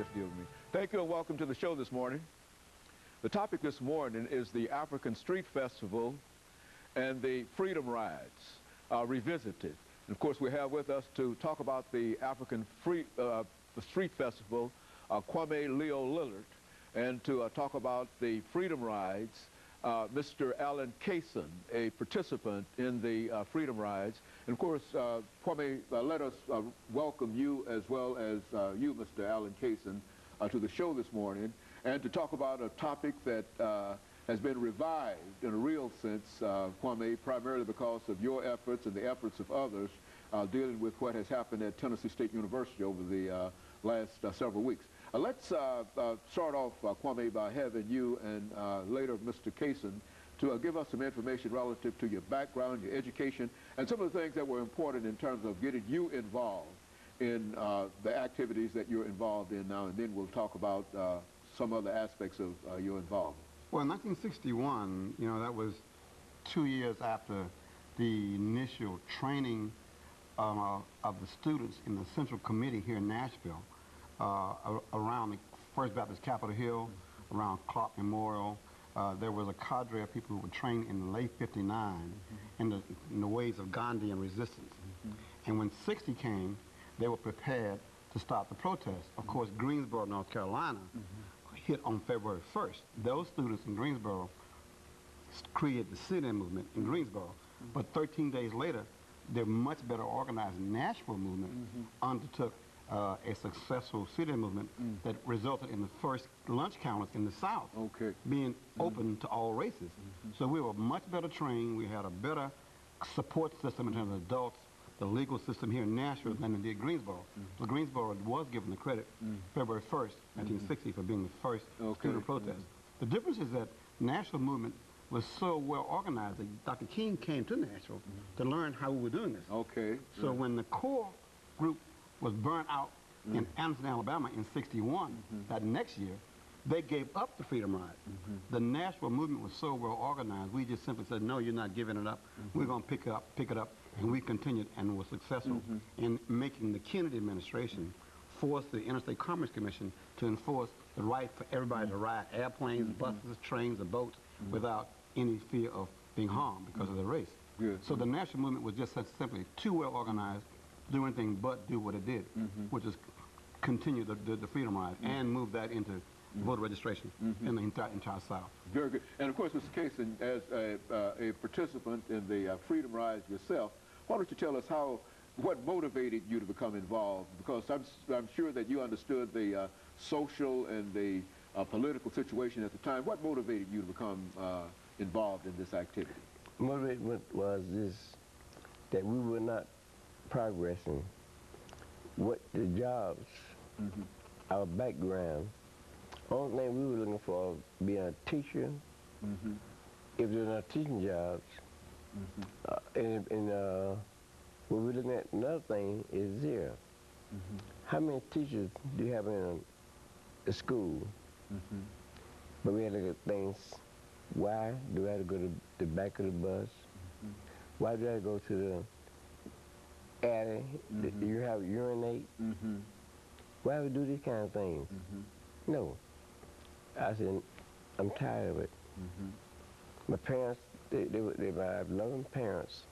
just deal with me. Thank you and welcome to the show this morning. The topic this morning is the African Street Festival and the Freedom Rides revisited. And of course, we have with us to talk about the African the Street Festival, Kwame LLillard, and to talk about the Freedom Rides, Mr. Alan Kaysen, a participant in the Freedom Rides. And of course, Kwame, let us welcome you as well as you, Mr. Alan Kaysen, to the show this morning, and to talk about a topic that has been revived in a real sense, Kwame, primarily because of your efforts and the efforts of others dealing with what has happened at Tennessee State University over the last several weeks. Let's start off, Kwame, by having you and later Mr. Kaysen to give us some information relative to your background, your education, and some of the things that were important in terms of getting you involved in the activities that you're involved in now, and then we'll talk about some other aspects of your involvement. Well, in 1961, you know, that was 2 years after the initial training of the students in the Central Committee here in Nashville, around the First Baptist Capitol Hill, around Clark Memorial. There was a cadre of people who were trained in late '59 in the ways of Gandhi and resistance. And when '60 came, they were prepared to start the protest. Of course, Greensboro, North Carolina, hit on February 1st. Those students in Greensboro created the sit-in movement in Greensboro. But 13 days later, the much better organized Nashville movement undertook a successful sit-in movement that resulted in the first lunch counters in the South being open to all races. So we were much better trained. We had a better support system in terms of adults, the legal system here in Nashville than it did Greensboro. So Greensboro was given the credit February 1st, 1960 for being the first student protest. The difference is that Nashville movement was so well organized that Dr. King came to Nashville to learn how we were doing this. So when the core group was burnt out in Anderson, Alabama in '61, that next year, they gave up the Freedom Ride. The Nashville movement was so well organized, we just simply said, no, you're not giving it up. We're going to pick it up, and we continued and were successful in making the Kennedy administration force the Interstate Commerce Commission to enforce the right for everybody to ride airplanes, buses, trains, and boats without any fear of being harmed because of the race. So the Nashville movement was just such simply too well organized to do anything but do what it did, which is continue the Freedom Ride and move that into voter registration in the entire South. Very good. And of course, Mr. Kaysen, as a participant in the Freedom Rides yourself, why don't you tell us what motivated you to become involved? Because I'm sure that you understood the social and the political situation at the time. What motivated you to become involved in this activity? Motivation was this, that we were not progressing. What the jobs, our background, only thing we were looking for being a teacher. If there's not teaching jobs, what we're looking at, another thing is zero. How many teachers do you have in a school? But we had to look at things. Why do I have to go to the back of the bus? Why do I have to go to the alley? You have to urinate? Why do we do these kind of things? No. I said, I'm tired of it. My parents, they my loving parents,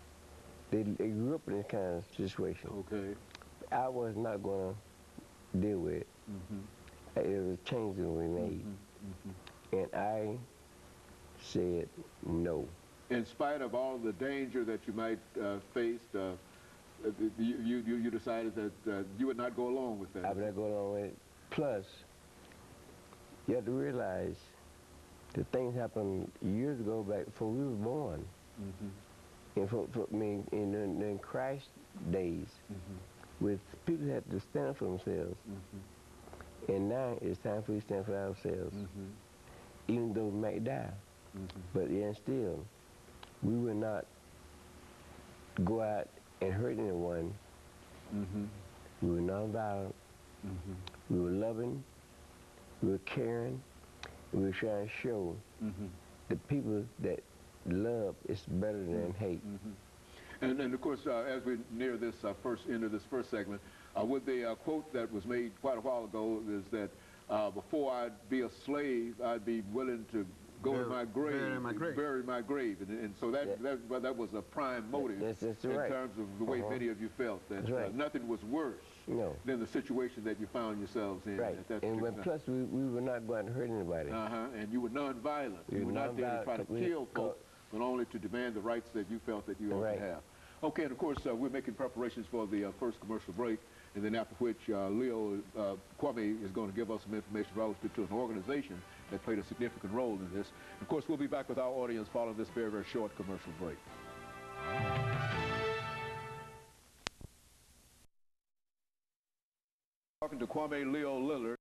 they grew up in this kind of situation. I was not going to deal with it. It was a change that we made. And I said no. In spite of all the danger that you might face, you decided that you would not go along with that. I would not go along with it. Plus, you have to realize that things happened years ago, back before we were born. And in Christ's days, with people had to stand up for themselves. And now it's time for us to stand for ourselves. Even though we might die. But yet still, we will not go out and hurt anyone. We were nonviolent. We were loving. We were caring. We were trying to show the people that love is better than hate. And of course, as we near this end of this first segment, with the quote that was made quite a while ago is that before I'd be a slave, I'd be willing to go to my grave, bury my grave. And so that was a prime motive in right. terms of the way many of you felt, that right. nothing was worse than the situation that you found yourselves in right. at that and particular time. plus we were not going to hurt anybody. And you were nonviolent. You were not there to try to kill folks, but only to demand the rights that you felt that you ought to have. Okay, and of course, we're making preparations for the first commercial break, and then after which Kwame is going to give us some information relative to an organization that played a significant role in this. Of course, we'll be back with our audience following this very, very short commercial break. Talking to LLillard.